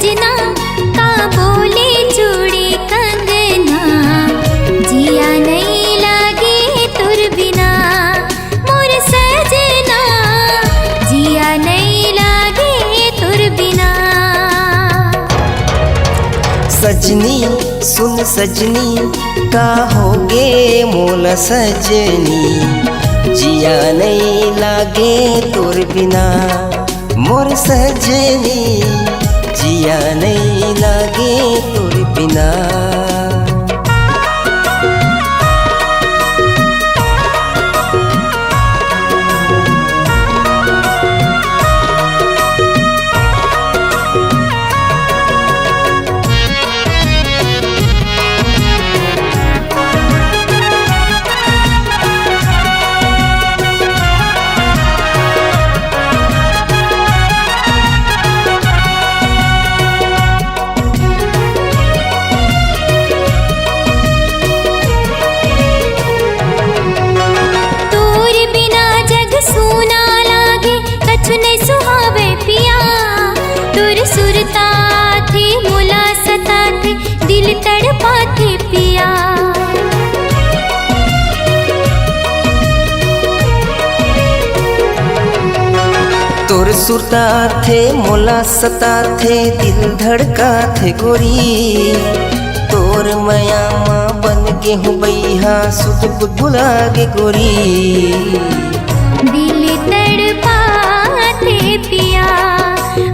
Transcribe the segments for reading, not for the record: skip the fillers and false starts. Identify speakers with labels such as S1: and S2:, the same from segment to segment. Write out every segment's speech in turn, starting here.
S1: सजना का बोले चूड़ी कंगना, जिया नहीं लागे तुर बिना मोर सजना, जिया नहीं लागे तुर बिना।
S2: सजनी सुन सजनी का होगे मोला सजनी, जिया नहीं लागे तोर बिना मोर सजनी, जिया नहीं लागे तोर बिना।
S1: सुरता थे मुला सता थे दिल तड़पा थे पिया।
S2: तोर सुरता थे मुला सता थे दिल धड़का थे गोरी, तोर माया माँ बन के हूँ बैहा सुध बुला गे गोरी।
S1: दिल तड़पा थे पिया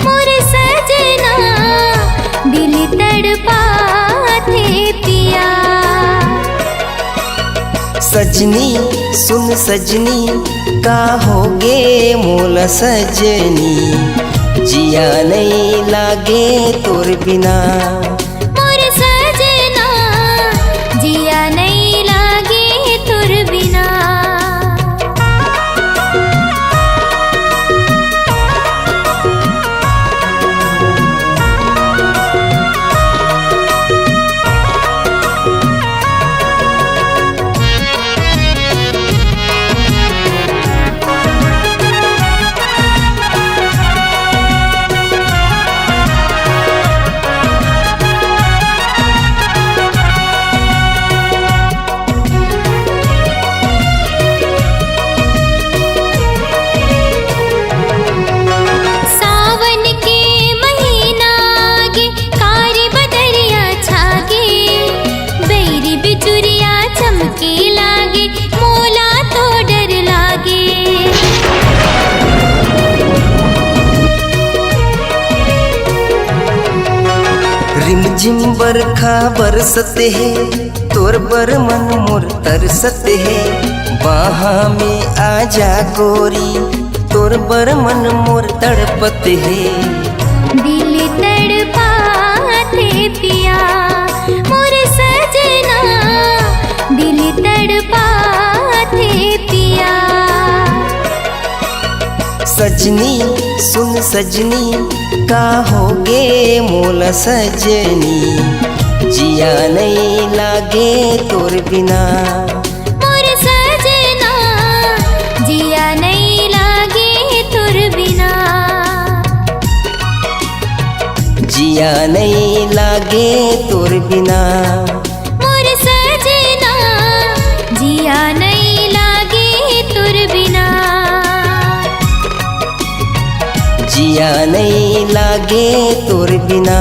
S1: मोर सजना, दिल तड़पा थे पिया।
S2: सजनी सुन सजनी का होगे मोला सजनी, जिया नहीं लागे तोर बिना
S1: मोर सजना, जिया नहीं लागे तुर बिना।
S2: रिमझिम बरखा बरसते है तोर बर मन मोर तरसते है, बाहा में आजा गोरी तोर बर मन मोर तड़पते है।
S1: दिल तड़पा थे पिया मोर सजना, दिल तड़पा थे पिया।
S2: सजनी सुन सजनी का होगे मोला सजनी, जिया नहीं लागे तोर बिना
S1: मोर सजना, जिया नहीं लागे तुर बिना।
S2: जिया नहीं लागे तोर बिना
S1: मोर सजना, जिया नहीं लागे तुर बिना।
S2: जिया नहीं लागे तोर बिना।